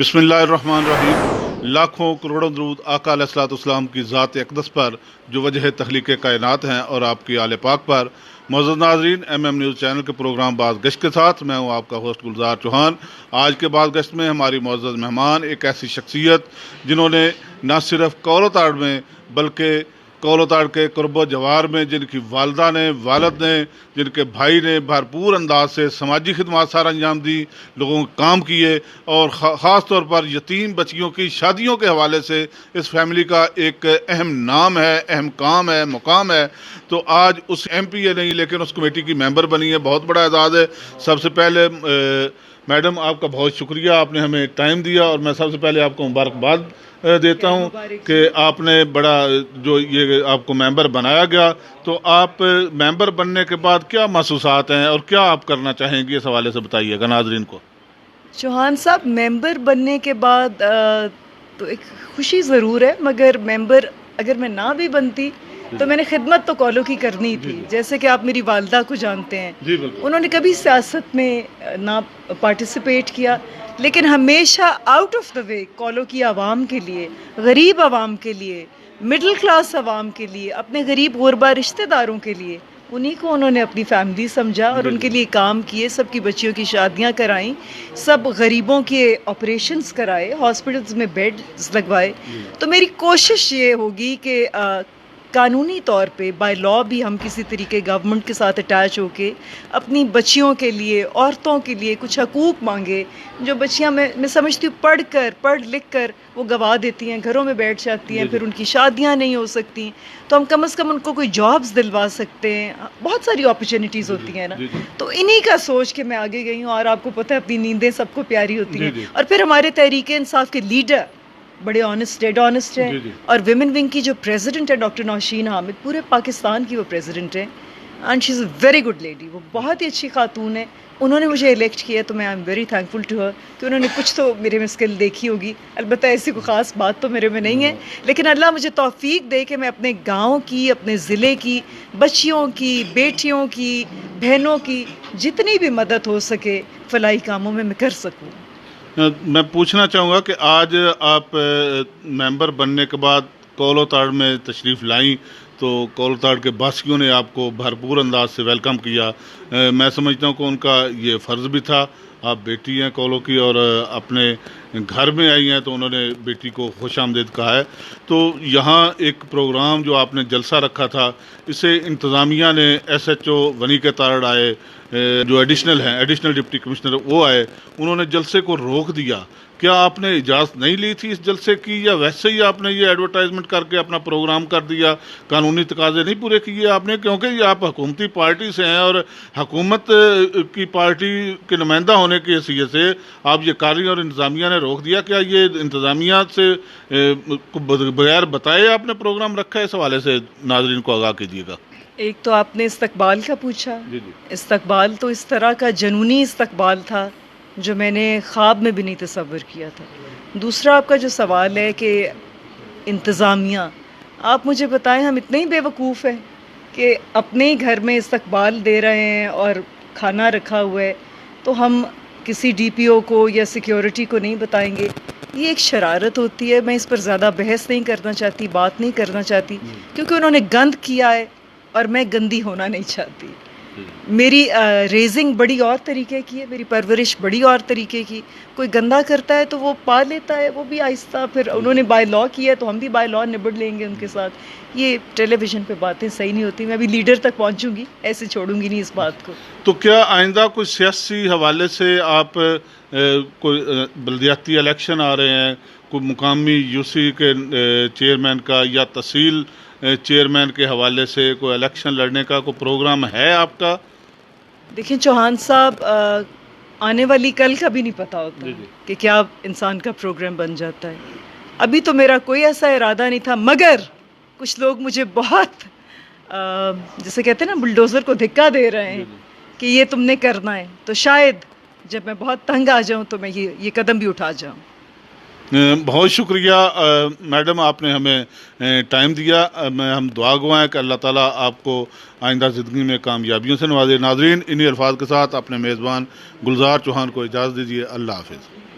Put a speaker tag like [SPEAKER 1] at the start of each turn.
[SPEAKER 1] बिस्मिल्लाहिर्रहमानिर्रहीम। लाखों करोड़ों दरूद आका अलैहिस्सलाम की ज़ात अक़दस पर जो वजह तख्लीक़ कायनात हैं और आपकी आले पाक पर। मौजूद नाज़रीन, MM न्यूज़ चैनल के प्रोग्राम बाज़ गश्त के साथ मैं हूँ आपका होस्ट गुलजार चौहान। आज के बाज़ गश्त में हमारी मौजूद मेहमान एक ऐसी शख्सियत जिन्होंने न सिर्फ कौलताड़ में बल्कि कौलताड़ के कुर्बो जवार में जिनकी वालदा ने, वालद ने, जिनके भाई ने भरपूर अंदाज से समाजी खिदमत सार अंजाम दी, लोगों के काम किए और ख़ास तौर पर यतीम बच्चियों की शादियों के हवाले से इस फैमिली का एक अहम नाम है, अहम काम है, मुकाम है। तो आज उस MP नहीं लेकिन उस कमेटी की मेंबर बनी है, बहुत बड़ा एजाज़ है। सबसे पहले मैडम आपका बहुत शुक्रिया, आपने हमें टाइम दिया और मैं सबसे पहले आपको मुबारकबाद देता हूँ कि आपने बड़ा जो ये आपको मेंबर बनाया गया। तो आप मेंबर बनने के बाद क्या महसूसात हैं और क्या आप करना चाहेंगे, इस हवाले से बताइएगा नाज़रीन को।
[SPEAKER 2] चौहान साहब, मेंबर बनने के बाद तो एक खुशी ज़रूर है, मगर मेंबर अगर मैं ना भी बनती तो मैंने खिदमत तो कॉलो की करनी थी। जैसे कि आप मेरी वालदा को जानते हैं, उन्होंने कभी सियासत में ना पार्टिसिपेट किया, लेकिन हमेशा आउट ऑफ द वे कॉलो की आवाम के लिए, गरीब आवाम के लिए, मिडिल क्लास आवाम के लिए, अपने गरीब गुरबा रिश्तेदारों के लिए, उन्हीं को उन्होंने अपनी फैमिली समझा और उनके लिए काम किए। सबकी बच्चियों की शादियां कराईं, सब गरीबों के ऑपरेशंस कराए, हॉस्पिटल्स में बेड्स लगवाए। तो मेरी कोशिश ये होगी कि कानूनी तौर पे बाय लॉ भी हम किसी तरीके गवर्नमेंट के साथ अटैच होके अपनी बच्चियों के लिए, औरतों के लिए कुछ हकूक़ मांगे। जो बच्चियां मैं समझती हूँ पढ़ लिख कर वो गवा देती हैं, घरों में बैठ जाती हैं, फिर उनकी शादियां नहीं हो सकती, तो हम कम से कम उनको कोई जॉब्स दिलवा सकते हैं। बहुत सारी अपॉर्चुनिटीज़ होती हैं ना। तो इन्हीं का सोच के मैं आगे गई हूँ। और आपको पता है, अपनी नींदें सबको प्यारी होती हैं। और फिर हमारे तहरीक इंसाफ के लीडर बड़े ऑनेस्ट, डेड ऑनेस्ट हैं। और विमेन विंग की जो प्रेसिडेंट है डॉक्टर नौशीन हामिद, पूरे पाकिस्तान की वो प्रेसिडेंट है, and she is a very good lady. वो बहुत ही अच्छी खातून है। उन्होंने मुझे इलेक्ट किया तो मैं I am very thankful to her कि उन्होंने कुछ तो मेरे में स्किल देखी होगी। अलबत्ता ऐसी कोई ख़ास बात तो मेरे में नहीं है, लेकिन अल्लाह मुझे तौफीक दे कि मैं अपने गाँव की, अपने ज़िले की बच्चियों की, बेटियों की, बहनों की जितनी भी मदद हो सके फलाही कामों में मैं कर सकूँ।
[SPEAKER 1] मैं पूछना चाहूँगा कि आज आप मेंबर बनने के बाद कौलताड़ में तशरीफ़ लाई तो कौलताड़ के बासियों ने आपको भरपूर अंदाज से वेलकम किया। मैं समझता हूँ कि उनका ये फ़र्ज़ भी था। आप बेटी हैं कौलो की और अपने घर में आई हैं, तो उन्होंने बेटी को खुश आमदीद कहा है। तो यहाँ एक प्रोग्राम जो आपने जलसा रखा था, इसे इंतज़ामिया ने SHO वनी के तारड़ आए, जो एडिशनल डिप्टी कमिश्नर वो आए, उन्होंने जलसे को रोक दिया। क्या आपने इजाज़त नहीं ली थी इस जलसे की, या वैसे ही आपने ये एडवर्टाइजमेंट करके अपना प्रोग्राम कर दिया, कानूनी तकाजे नहीं पूरे किए आपने? क्योंकि ये आप हुकूमती पार्टी से हैं और हुकूमत की पार्टी के नुमाइंदा होने की हैसियत से आप ये कर रही हैं और इंतज़ामिया ने रोक दिया। क्या ये इंतज़ामिया से बगैर बताए आपने प्रोग्राम रखा है? इस हवाले से नाज़रीन को आगाह कीजिएगा।
[SPEAKER 2] एक तो आपने इस्तकबाल का पूछा। इस्तकबाल तो इस तरह का जनूनी इस्तकबाल था जो मैंने ख्वाब में भी नहीं तसव्वुर किया था। दूसरा आपका जो सवाल है कि इंतज़ामिया, आप मुझे बताएं, हम इतने ही बेवकूफ़ हैं कि अपने ही घर में इस्तकबाल दे रहे हैं और खाना रखा हुआ है, तो हम किसी DPO को या सिक्योरिटी को नहीं बताएंगे? ये एक शरारत होती है। मैं इस पर ज़्यादा बहस नहीं करना चाहती, बात नहीं करना चाहती, क्योंकि उन्होंने गंद किया है और मैं गंदी होना नहीं चाहती। मेरी रेजिंग बड़ी और तरीके की है, मेरी परवरिश बड़ी और तरीके की। कोई गंदा करता है तो वो पा लेता है, वो भी आहिस्ता, फिर उन्होंने बाय लॉ किया तो हम भी बाय लॉ निबड़ लेंगे उनके साथ। ये टेलीविज़न पे बातें सही नहीं होती। मैं अभी लीडर तक पहुंचूंगी, ऐसे छोड़ूंगी नहीं इस बात को।
[SPEAKER 1] तो क्या आइंदा कोई सियासी हवाले से आप कोई बल्दियाती इलेक्शन आ रहे हैं, कोई मुकामी UC के चेयरमैन का या तहसील चेयरमैन के हवाले से कोई इलेक्शन लड़ने का कोई प्रोग्राम है आपका?
[SPEAKER 2] देखिए चौहान साहब, आने वाली कल का भी नहीं पता होता कि क्या इंसान का प्रोग्राम बन जाता है। अभी तो मेरा कोई ऐसा इरादा नहीं था, मगर कुछ लोग मुझे बहुत जैसे कहते हैं ना, बुलडोज़र को धिक्का दे रहे हैं कि ये तुमने करना है। तो शायद जब मैं बहुत तंग आ जाऊं तो मैं ये कदम भी उठा जाऊं।
[SPEAKER 1] बहुत शुक्रिया मैडम, आपने हमें टाइम दिया। हम दुआ गो हैं कि अल्लाह ताला आपको आइंदा ज़िंदगी में कामयाबियों से नवाजे। नाज़रीन, इन्हीं अल्फाज के साथ अपने मेज़बान गुलजार चौहान को इजाज़त दीजिए। अल्लाह हाफ़िज़।